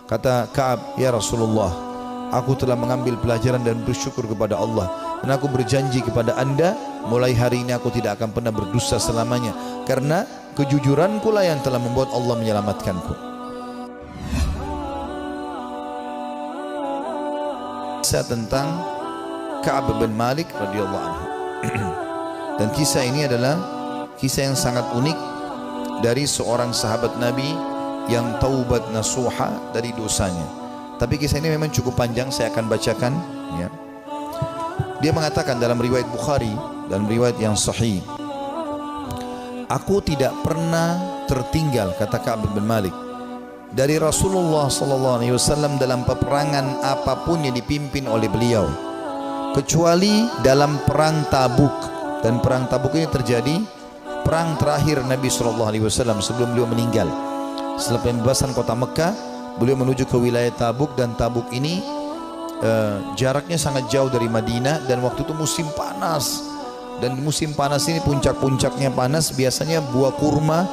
Kata Ka'ab, ya Rasulullah, aku telah mengambil pelajaran dan bersyukur kepada Allah, dan aku berjanji kepada anda, mulai hari ini aku tidak akan pernah berdusta selamanya, karena kejujuranku lah yang telah membuat Allah menyelamatkanku. Kisah tentang Ka'ab bin Malik radhiyallahu anhu. Dan kisah ini adalah kisah yang sangat unik dari seorang sahabat Nabi yang taubat nasuha dari dosanya. Tapi kisah ini memang cukup panjang, saya akan bacakan ya. Dia mengatakan dalam riwayat Bukhari, dalam riwayat yang sahih, aku tidak pernah tertinggal, kata Ka'ab bin Malik, dari Rasulullah SAW dalam peperangan apapun yang dipimpin oleh beliau, kecuali dalam perang Tabuk. Dan perang Tabuk ini terjadi perang terakhir Nabi SAW sebelum beliau meninggal. Setelah pembebasan kota Mekah, beliau menuju ke wilayah Tabuk, dan Tabuk ini jaraknya sangat jauh dari Madinah, dan waktu itu musim panas. Dan musim panas ini puncak-puncaknya panas, biasanya buah kurma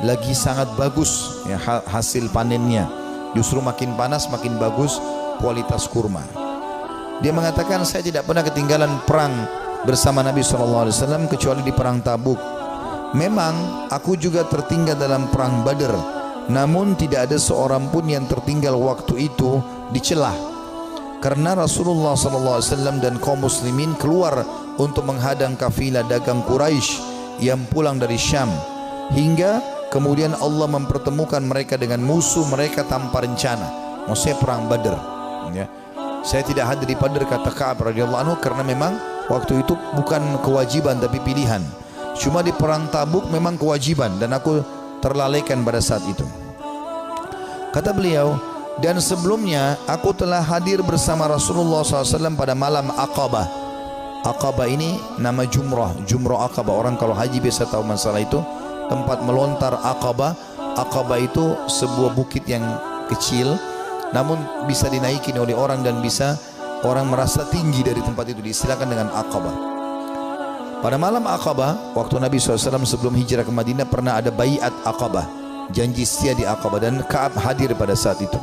lagi sangat bagus ya, hasil panennya. Justru makin panas makin bagus kualitas kurma. Dia mengatakan, saya tidak pernah ketinggalan perang bersama Nabi SAW kecuali di perang Tabuk. Memang aku juga tertinggal dalam perang Badr, namun tidak ada seorang pun yang tertinggal waktu itu dicelah, karena Rasulullah SAW dan kaum muslimin keluar untuk menghadang kafilah dagang Quraisy yang pulang dari Syam, hingga kemudian Allah mempertemukan mereka dengan musuh mereka tanpa rencana. Maksudnya perang Badr ya. Saya tidak hadir di Badr, kata Ka'ab radhiyallahu anhu, karena memang waktu itu bukan kewajiban tapi pilihan. Cuma di perang Tabuk memang kewajiban, dan aku terlalaikan pada saat itu. Kata beliau, dan sebelumnya aku telah hadir bersama Rasulullah SAW pada malam Aqabah. Aqabah ini nama Jumrah, Jumrah Aqabah. Orang kalau haji biasa tahu masalah itu, tempat melontar Aqabah. Aqabah itu sebuah bukit yang kecil, namun bisa dinaikin oleh orang dan bisa orang merasa tinggi dari tempat itu, diistilahkan dengan Aqabah. Pada malam Aqabah, waktu Nabi SAW sebelum hijrah ke Madinah, pernah ada baiat Aqabah, janji setia di Aqabah, dan Ka'ab hadir pada saat itu.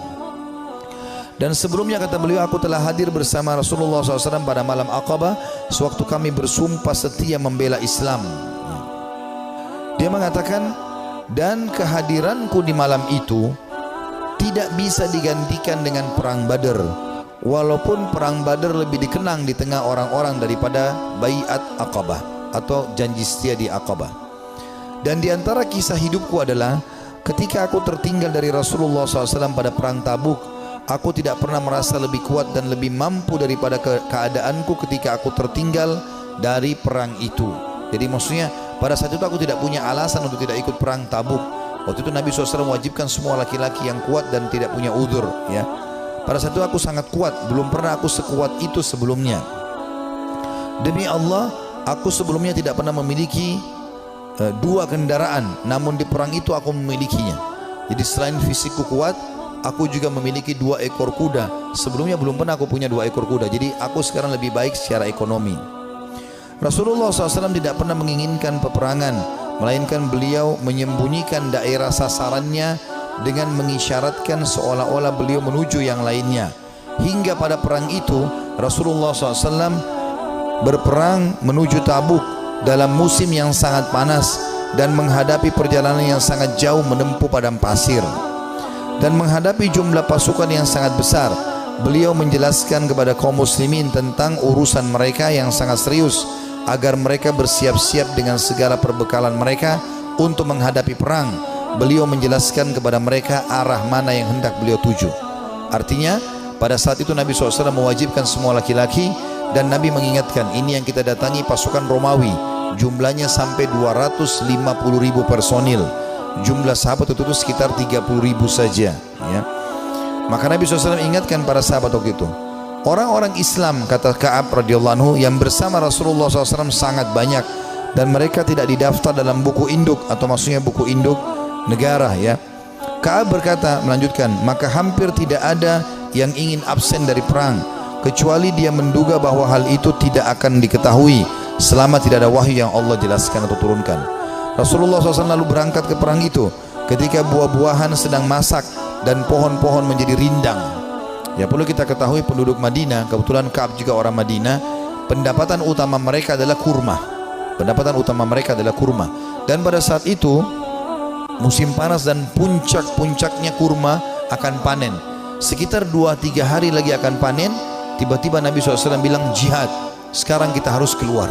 Dan sebelumnya, kata beliau, aku telah hadir bersama Rasulullah SAW pada malam Aqabah sewaktu kami bersumpah setia membela Islam. Dia mengatakan, dan kehadiranku di malam itu tidak bisa digantikan dengan perang Badr, walaupun perang Badr lebih dikenang di tengah orang-orang daripada baiat Aqabah atau janji setia di Aqabah. Dan di antara kisah hidupku adalah ketika aku tertinggal dari Rasulullah SAW pada perang Tabuk, aku tidak pernah merasa lebih kuat dan lebih mampu daripada keadaanku ketika aku tertinggal dari perang itu. Jadi maksudnya pada saat itu aku tidak punya alasan untuk tidak ikut perang Tabuk. Waktu itu Nabi SAW mewajibkan semua laki-laki yang kuat dan tidak punya udzur ya. Pada saat itu aku sangat kuat, belum pernah aku sekuat itu sebelumnya. Demi Allah, aku sebelumnya tidak pernah memiliki dua kendaraan, namun di perang itu aku memilikinya. Jadi selain fisikku kuat, aku juga memiliki 2 ekor kuda. Sebelumnya belum pernah aku punya 2 ekor kuda. Jadi aku sekarang lebih baik secara ekonomi. Rasulullah SAW tidak pernah menginginkan peperangan, melainkan beliau menyembunyikan daerah sasarannya dengan mengisyaratkan seolah-olah beliau menuju yang lainnya. Hingga pada perang itu Rasulullah SAW berperang menuju Tabuk dalam musim yang sangat panas dan menghadapi perjalanan yang sangat jauh menempuh padang pasir. Dan menghadapi jumlah pasukan yang sangat besar, beliau menjelaskan kepada kaum muslimin tentang urusan mereka yang sangat serius, agar mereka bersiap-siap dengan segala perbekalan mereka untuk menghadapi perang. Beliau menjelaskan kepada mereka arah mana yang hendak beliau tuju. Artinya pada saat itu Nabi SAW mewajibkan semua laki-laki, dan Nabi mengingatkan, ini yang kita datangi pasukan Romawi, jumlahnya sampai 250.000 personil. Jumlah sahabat itu sekitar 30.000 saja ya. Maka Nabi SAW ingatkan para sahabat waktu itu, orang-orang Islam, kata Ka'ab radhiyallahu anhu, yang bersama Rasulullah SAW sangat banyak, dan mereka tidak didaftar dalam buku induk, atau maksudnya buku induk negara ya. Ka'ab berkata, melanjutkan, maka hampir tidak ada yang ingin absen dari perang, kecuali dia menduga bahwa hal itu tidak akan diketahui selama tidak ada wahyu yang Allah jelaskan atau turunkan. Rasulullah SAW lalu berangkat ke perang itu. Ketika buah-buahan sedang masak, dan pohon-pohon menjadi rindang. Ya, perlu kita ketahui penduduk Madinah, kebetulan Ka'ab juga orang Madinah, pendapatan utama mereka adalah kurma. Pendapatan utama mereka adalah kurma. Dan pada saat itu musim panas dan puncak-puncaknya kurma akan panen. Sekitar 2-3 hari lagi akan panen. Tiba-tiba Nabi SAW bilang, jihad, sekarang kita harus keluar.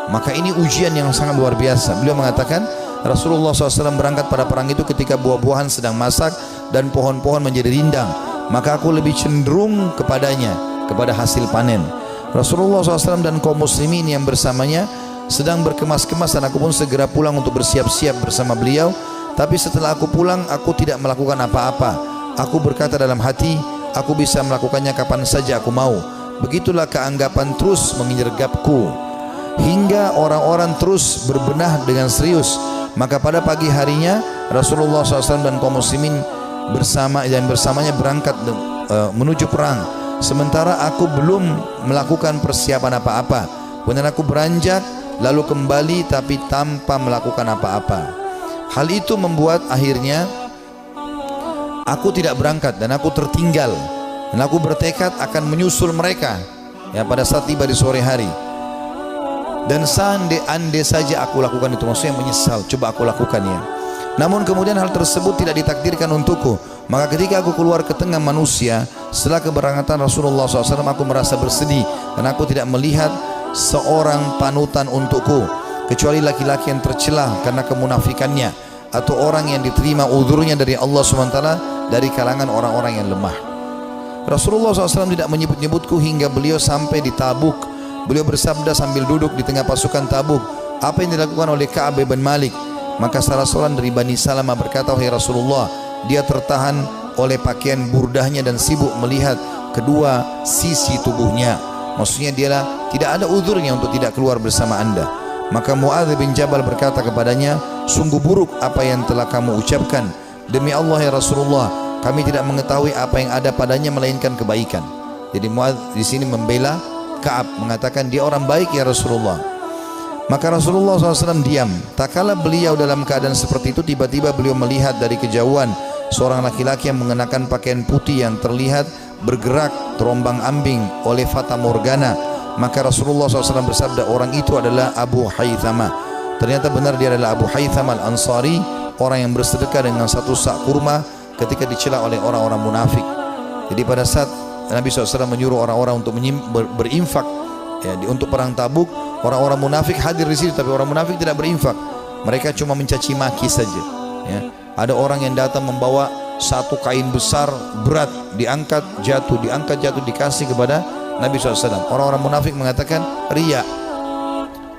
Maka ini ujian yang sangat luar biasa. Beliau mengatakan Rasulullah SAW berangkat pada perang itu ketika buah-buahan sedang masak dan pohon-pohon menjadi rindang. Maka aku lebih cenderung kepadanya, kepada hasil panen. Rasulullah SAW dan kaum muslimin yang bersamanya sedang berkemas-kemas, dan aku pun segera pulang untuk bersiap-siap bersama beliau. Tapi setelah aku pulang, aku tidak melakukan apa-apa. Aku berkata dalam hati, aku bisa melakukannya kapan saja aku mau. Begitulah keanggapan terus menyergapku, hingga orang-orang terus berbenah dengan serius. Maka pada pagi harinya Rasulullah SAW dan kaum muslimin bersamanya berangkat menuju perang. Sementara aku belum melakukan persiapan apa-apa. Kemudian aku beranjak lalu kembali tapi tanpa melakukan apa-apa. Hal itu membuat akhirnya aku tidak berangkat dan aku tertinggal. Dan aku bertekad akan menyusul mereka ya pada saat tiba di sore hari. Dan seandainya saja aku lakukan itu, maksudnya menyesal, coba aku lakukan ya. Namun kemudian hal tersebut tidak ditakdirkan untukku. Maka ketika aku keluar ke tengah manusia setelah keberangkatan Rasulullah SAW, aku merasa bersedih dan aku tidak melihat seorang panutan untukku kecuali laki-laki yang tercelah karena kemunafikannya, atau orang yang diterima uzurnya dari Allah SWT dari kalangan orang-orang yang lemah. Rasulullah SAW tidak menyebut-nyebutku hingga beliau sampai di Tabuk. Beliau bersabda sambil duduk di tengah pasukan Tabuk, apa yang dilakukan oleh Ka'ab bin Malik? Maka salah seorang dari Bani Salamah berkata, wahai Rasulullah, dia tertahan oleh pakaian burdahnya dan sibuk melihat kedua sisi tubuhnya. Maksudnya dia tidak ada uzurnya untuk tidak keluar bersama anda. Maka Mu'adz bin Jabal berkata kepadanya, sungguh buruk apa yang telah kamu ucapkan. Demi Allah ya Rasulullah, kami tidak mengetahui apa yang ada padanya melainkan kebaikan. Jadi Mu'adz di sini membela Ka'ab, mengatakan dia orang baik ya Rasulullah. Maka Rasulullah SAW diam. Tak kala beliau dalam keadaan seperti itu, tiba-tiba beliau melihat dari kejauhan seorang laki-laki yang mengenakan pakaian putih yang terlihat bergerak terombang ambing oleh fata morgana. Maka Rasulullah SAW bersabda, orang itu adalah Abu Haythama. Ternyata benar dia adalah Abu Haythama al-Ansari, orang yang bersedekah dengan satu sak kurma ketika dicela oleh orang-orang munafik. Jadi pada saat Nabi SAW menyuruh orang-orang untuk berinfak ya, untuk perang Tabuk, orang-orang munafik hadir di situ, tapi orang munafik tidak berinfak. Mereka cuma mencaci maki saja ya. Ada orang yang datang membawa satu kain besar berat, diangkat jatuh, dikasih kepada Nabi SAW. Orang-orang munafik mengatakan riya.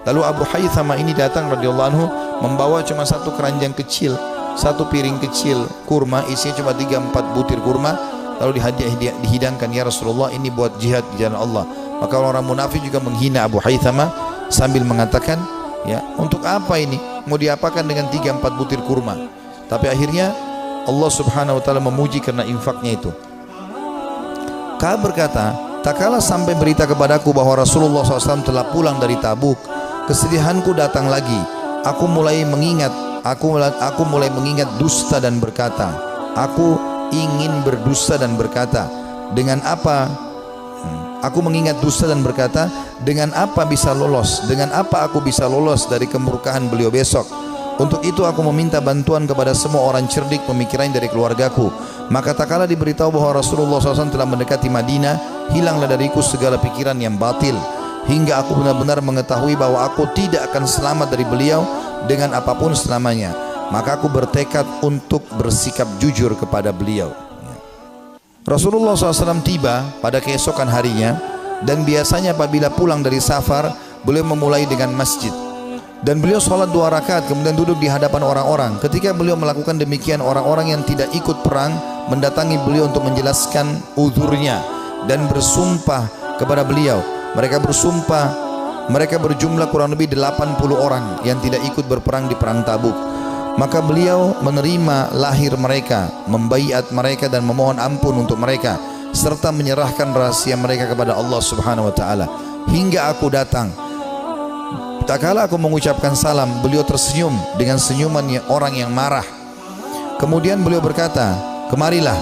Lalu Abu Haythama ini datang radhiyallahu anhu membawa cuma satu keranjang kecil, satu piring kecil kurma, isinya cuma 3-4 butir kurma. Lalu dihidangkan, ya Rasulullah, ini buat jihad di jalan Allah. Maka orang munafik juga menghina Abu Haythama sambil mengatakan, ya untuk apa ini? Mau diapakan dengan 3-4 butir kurma? Tapi akhirnya Allah Subhanahu wa taala memuji karena infaknya itu. Ka'ab berkata, tak kala sampai berita kepadaku bahwa Rasulullah SAW telah pulang dari Tabuk, kesedihanku datang lagi. Aku mulai mengingat dusta dan berkata, aku ingin berdusta dan berkata, dengan apa? Aku mengingat dusta dan berkata, dengan apa bisa lolos? Dengan apa aku bisa lolos dari kemurkaan beliau besok? Untuk itu aku meminta bantuan kepada semua orang cerdik pemikiran dari keluargaku. Maka tak kala diberitahu bahwa Rasulullah SAW telah mendekati Madinah, hilanglah dariku segala pikiran yang batil, hingga aku benar-benar mengetahui bahwa aku tidak akan selamat dari beliau dengan apapun selamanya. Maka aku bertekad untuk bersikap jujur kepada beliau. Rasulullah SAW tiba pada keesokan harinya, dan biasanya apabila pulang dari safar, beliau memulai dengan masjid. Dan beliau sholat 2 rakaat kemudian duduk di hadapan orang-orang. Ketika beliau melakukan demikian, orang-orang yang tidak ikut perang mendatangi beliau untuk menjelaskan uzurnya dan bersumpah kepada beliau. Mereka bersumpah, mereka berjumlah kurang lebih 80 orang yang tidak ikut berperang di perang Tabuk. Maka beliau menerima lahir mereka, membaiat mereka dan memohon ampun untuk mereka, serta menyerahkan rahasia mereka kepada Allah Subhanahu wa taala. Hingga aku datang, tak kala aku mengucapkan salam, beliau tersenyum dengan senyuman orang yang marah. Kemudian beliau berkata, kemarilah.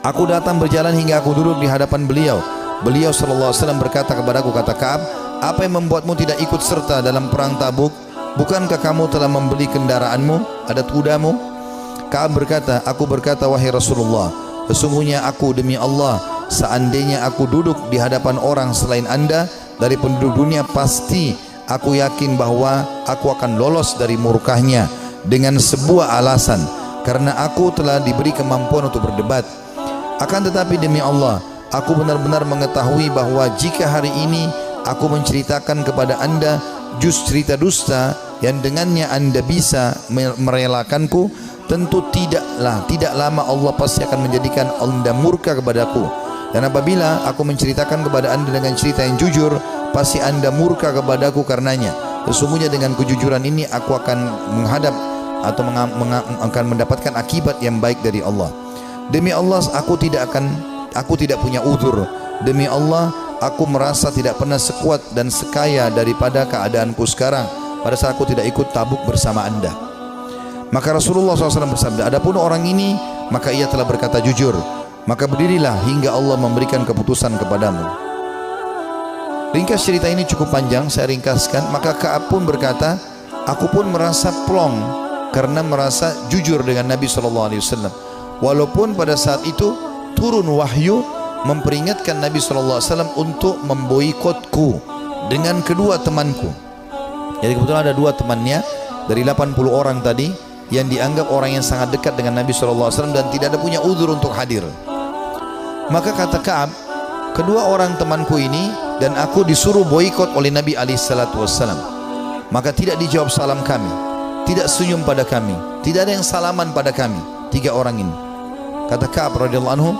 Aku datang berjalan hingga aku duduk di hadapan beliau. Beliau sallallahu alaihi wasallam berkata kepadaku, kata Ka'ab, apa yang membuatmu tidak ikut serta dalam perang Tabuk? Bukankah kamu telah membeli kendaraanmu, adat kudamu? Ka'ab berkata, aku berkata, wahai Rasulullah, sesungguhnya aku demi Allah, seandainya aku duduk di hadapan orang selain anda dari penduduk dunia, pasti aku yakin bahwa aku akan lolos dari murkahnya dengan sebuah alasan, karena aku telah diberi kemampuan untuk berdebat. Akan tetapi demi Allah, aku benar-benar mengetahui bahwa jika hari ini aku menceritakan kepada anda juz cerita dusta yang dengannya anda bisa merelakanku, tentu tidak lama Allah pasti akan menjadikan anda murka kepadaku. Dan apabila aku menceritakan kepada anda dengan cerita yang jujur, pasti anda murka kepadaku karenanya. Sesungguhnya dengan kejujuran ini aku akan menghadap atau akan mendapatkan akibat yang baik dari Allah. Demi Allah aku tidak punya uzur. Demi Allah aku merasa tidak pernah sekuat dan sekaya daripada keadaanku sekarang pada saat aku tidak ikut Tabuk bersama anda. Maka Rasulullah SAW bersabda, adapun orang ini maka ia telah berkata jujur, maka berdirilah hingga Allah memberikan keputusan kepadamu. Ringkas cerita ini cukup panjang, saya ringkaskan. Maka Ka'ab pun berkata, aku pun merasa plong karena merasa jujur dengan Nabi SAW. Walaupun pada saat itu turun wahyu memperingatkan Nabi SAW untuk memboikotku dengan kedua temanku. Jadi kebetulan ada dua temannya dari 80 orang tadi yang dianggap orang yang sangat dekat dengan Nabi SAW dan tidak ada punya uzur untuk hadir. Maka kata Ka'ab, kedua orang temanku ini dan aku disuruh boikot oleh Nabi SAW. Maka tidak dijawab salam kami, tidak senyum pada kami, tidak ada yang salaman pada kami, tiga orang ini. Kata Ka'ab radhiyallahu anhu,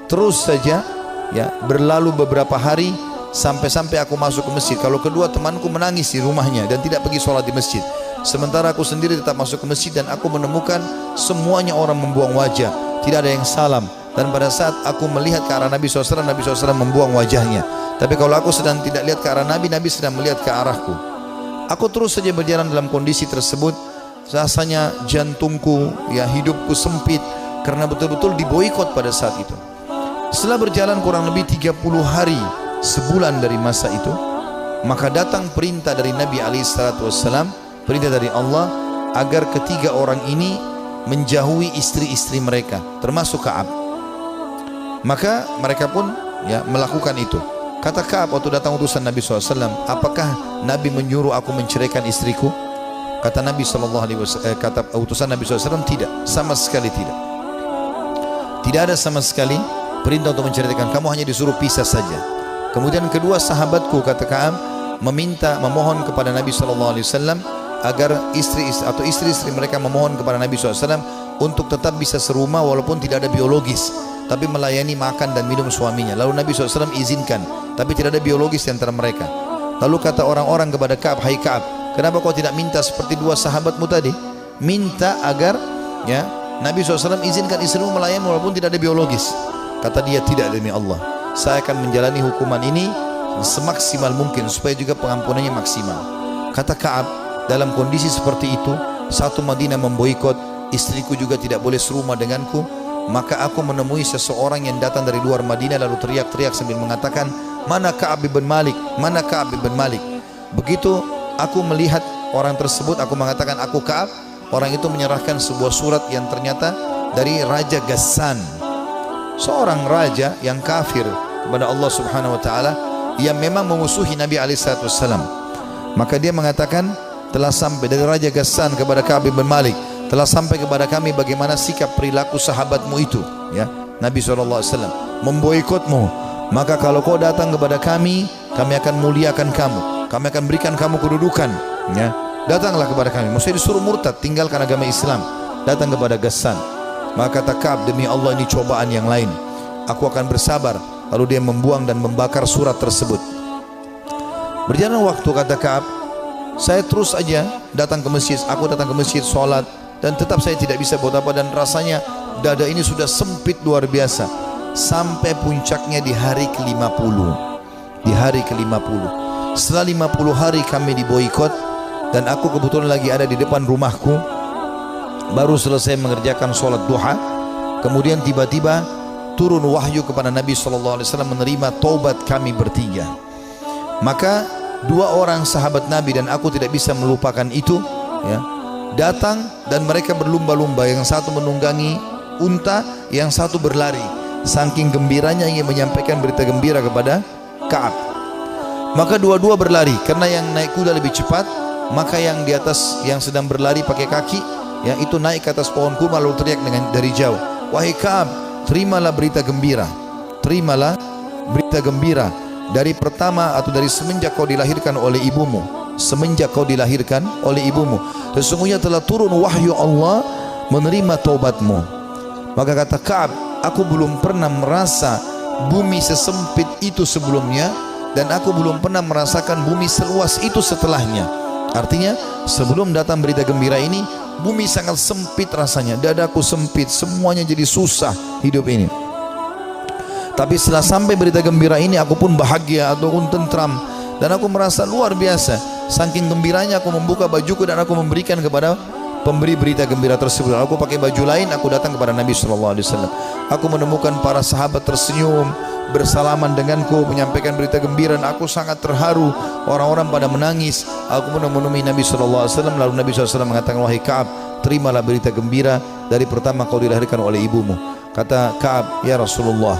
terus saja ya berlalu beberapa hari sampai aku masuk ke masjid. Kalau kedua temanku menangis di rumahnya dan tidak pergi sholat di masjid, sementara aku sendiri tetap masuk ke masjid dan aku menemukan semuanya orang membuang wajah, tidak ada yang salam. Dan pada saat aku melihat ke arah Nabi SAW, Nabi SAW membuang wajahnya. Tapi kalau aku sedang tidak lihat ke arah Nabi, Nabi sedang melihat ke arahku. Aku terus saja berjalan dalam kondisi tersebut. Rasanya jantungku, ya hidupku sempit karena betul-betul diboikot pada saat itu. Setelah berjalan kurang lebih 30 hari, sebulan dari masa itu, maka datang perintah dari Nabi SAW, perintah dari Allah agar ketiga orang ini menjauhi istri-istri mereka, termasuk Ka'ab. Maka mereka pun ya melakukan itu. Kata Ka'ab waktu datang utusan Nabi SAW, apakah Nabi menyuruh aku menceraikan istriku? Kata Nabi SAW, kata utusan Nabi SAW, tidak, sama sekali tidak. Tidak ada sama sekali perintah untuk menceraikan, kamu hanya disuruh pisah saja. Kemudian kedua sahabatku, kata Ka'ab, memohon kepada Nabi SAW agar istri-istri mereka memohon kepada Nabi SAW untuk tetap bisa serumah walaupun tidak ada biologis, tapi melayani makan dan minum suaminya. Lalu Nabi SAW izinkan, tapi tidak ada biologis di antara mereka. Lalu kata orang-orang kepada Ka'ab, hai Ka'ab, kenapa kau tidak minta seperti dua sahabatmu tadi? Minta agar ya Nabi SAW izinkan istrimu melayani walaupun tidak ada biologis. Kata dia, tidak, demi Allah, saya akan menjalani hukuman ini semaksimal mungkin supaya juga pengampunannya maksimal. Kata Ka'ab, dalam kondisi seperti itu, satu Madinah memboikot, istriku juga tidak boleh serumah denganku, maka aku menemui seseorang yang datang dari luar Madinah lalu teriak-teriak sambil mengatakan, mana Ka'ab bin Malik, mana Ka'ab bin Malik. Begitu aku melihat orang tersebut, aku mengatakan aku Ka'ab. Orang itu menyerahkan sebuah surat yang ternyata dari Raja Ghassan, seorang raja yang kafir kepada Allah Subhanahu wa taala, yang memang memusuhi Nabi SAW. Maka dia mengatakan, telah sampai dari Raja Ghassan kepada Ka'ab bin Malik, telah sampai kepada kami bagaimana sikap perilaku sahabatmu itu, ya Nabi SAW memboikotmu. Maka kalau kau datang kepada kami akan muliakan kamu, kami akan berikan kamu kedudukan, ya datanglah kepada kami. Maksudnya disuruh murtad, tinggalkan agama Islam, datang kepada Ghassan. Maka kata Ka'ab, demi Allah ini cobaan yang lain, aku akan bersabar. Lalu dia membuang dan membakar surat tersebut. Berjalan waktu, kata Ka'ab, saya terus aja datang ke masjid, aku datang ke masjid sholat, dan tetap saya tidak bisa buat apa, dan rasanya dada ini sudah sempit luar biasa. Sampai puncaknya di hari ke-50. Di hari ke-50, setelah 50 hari kami diboikot, dan aku kebetulan lagi ada di depan rumahku, baru selesai mengerjakan sholat duha. Kemudian tiba-tiba turun wahyu kepada Nabi SAW menerima taubat kami bertiga. Maka dua orang sahabat Nabi dan aku tidak bisa melupakan itu, ya, datang dan mereka berlumba-lumba. Yang satu menunggangi unta, yang satu berlari. Saking gembiranya ingin menyampaikan berita gembira kepada Ka'ab. Maka dua-dua berlari karena yang naik kuda lebih cepat. Maka yang di atas yang sedang berlari pakai kaki, ya, itu naik ke atas pohon kurma lalu teriak dari jauh, "Wahai Ka'ab, terimalah berita gembira. Terimalah berita gembira dari pertama atau dari semenjak kau dilahirkan oleh ibumu. Semenjak kau dilahirkan oleh ibumu, sesungguhnya telah turun wahyu Allah menerima taubatmu." Maka kata Ka'ab, "Aku belum pernah merasa bumi sesempit itu sebelumnya, dan aku belum pernah merasakan bumi seluas itu setelahnya." Artinya sebelum datang berita gembira ini, bumi sangat sempit rasanya, dadaku sempit, semuanya jadi susah hidup ini. Tapi setelah sampai berita gembira ini, aku pun bahagia ataupun tentram, dan aku merasa luar biasa. Saking gembiranya aku membuka bajuku dan aku memberikan kepada pemberi berita gembira tersebut. Aku pakai baju lain, aku datang kepada Nabi SAW. Aku menemukan para sahabat tersenyum, bersalaman denganku, menyampaikan berita gembira, dan aku sangat terharu. Orang-orang pada menangis. Aku menemui Nabi SAW. Lalu Nabi SAW mengatakan, "Wahai Ka'ab, terimalah berita gembira dari pertama kau dilahirkan oleh ibumu." Kata Ka'ab, "Ya Rasulullah,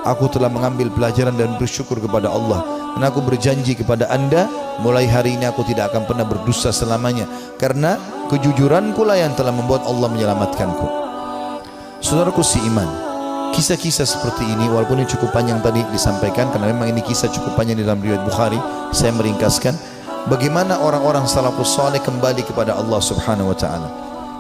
aku telah mengambil pelajaran dan bersyukur kepada Allah, dan aku berjanji kepada anda, mulai hari ini aku tidak akan pernah berdusta selamanya, karena kejujuranku lah yang telah membuat Allah menyelamatkanku." Saudaraku seiman, kisah-kisah seperti ini walaupun ini cukup panjang tadi disampaikan, karena memang ini kisah cukup panjang di dalam riwayat Bukhari, saya meringkaskan bagaimana orang-orang salafus saleh kembali kepada Allah Subhanahu wa taala.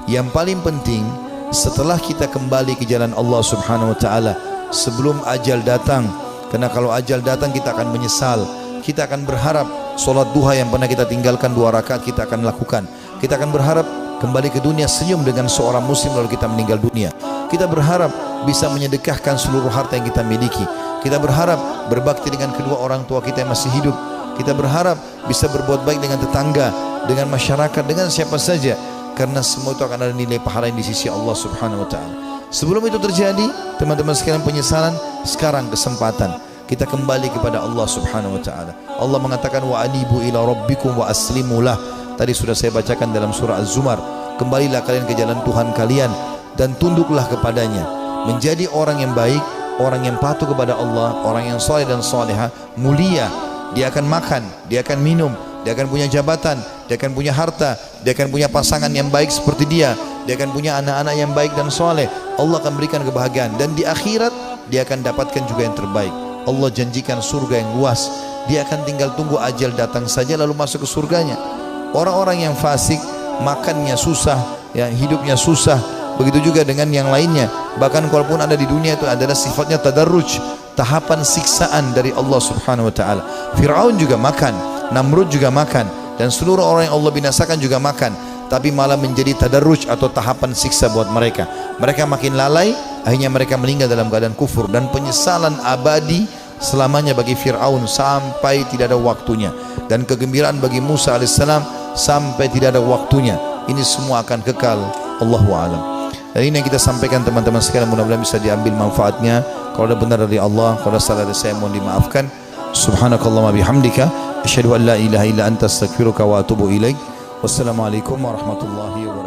Yang paling penting setelah kita kembali ke jalan Allah Subhanahu wa taala, sebelum ajal datang, karena kalau ajal datang kita akan menyesal. Kita akan berharap solat duha yang pernah kita tinggalkan 2 rakaat kita akan lakukan. Kita akan berharap kembali ke dunia senyum dengan seorang muslim lalu kita meninggal dunia. Kita berharap bisa menyedekahkan seluruh harta yang kita miliki. Kita berharap berbakti dengan kedua orang tua kita yang masih hidup. Kita berharap bisa berbuat baik dengan tetangga, dengan masyarakat, dengan siapa saja, karena semua itu akan ada nilai pahala di sisi Allah Subhanahu wa taala. Sebelum itu terjadi, teman-teman sekalian, penyesalan, sekarang kesempatan kita kembali kepada Allah Subhanahu wa taala. Allah mengatakan, "Wa anibu ila rabbikum wa aslimu lah." Tadi sudah saya bacakan dalam surah Az-Zumar. Kembalilah kalian ke jalan Tuhan kalian dan tunduklah kepadanya. Menjadi orang yang baik, orang yang patuh kepada Allah, orang yang saleh dan salehah, mulia. Dia akan makan, dia akan minum, dia akan punya jabatan, dia akan punya harta, dia akan punya pasangan yang baik seperti dia akan punya anak-anak yang baik dan saleh. Allah akan berikan kebahagiaan, dan di akhirat dia akan dapatkan juga yang terbaik. Allah janjikan surga yang luas. Dia akan tinggal tunggu ajal datang saja lalu masuk ke surganya. Orang-orang yang fasik, makannya susah, ya, hidupnya susah. Begitu juga dengan yang lainnya. Bahkan kalaupun ada di dunia, itu adalah sifatnya tadarruj, tahapan siksaan dari Allah Subhanahu wa taala. Firaun juga makan, Namrud juga makan, dan seluruh orang yang Allah binasakan juga makan, tapi malah menjadi tadarruj atau tahapan siksa buat mereka. Mereka makin lalai, akhirnya mereka meninggal dalam keadaan kufur, dan penyesalan abadi selamanya bagi Fir'aun sampai tidak ada waktunya, dan kegembiraan bagi Musa alaihissalam sampai tidak ada waktunya. Ini semua akan kekal. Allahu a'lam. Dan ini yang kita sampaikan teman-teman sekalian, mudah-mudahan bisa diambil manfaatnya. Kalau ada benar dari Allah, kalau ada salah dari saya mohon dimaafkan. Subhanakallahumma bihamdika asyhadu an la ilaha illa anta astaghfiruka wa atubu ilaik. Wassalamualaikum warahmatullahi wabarakatuh.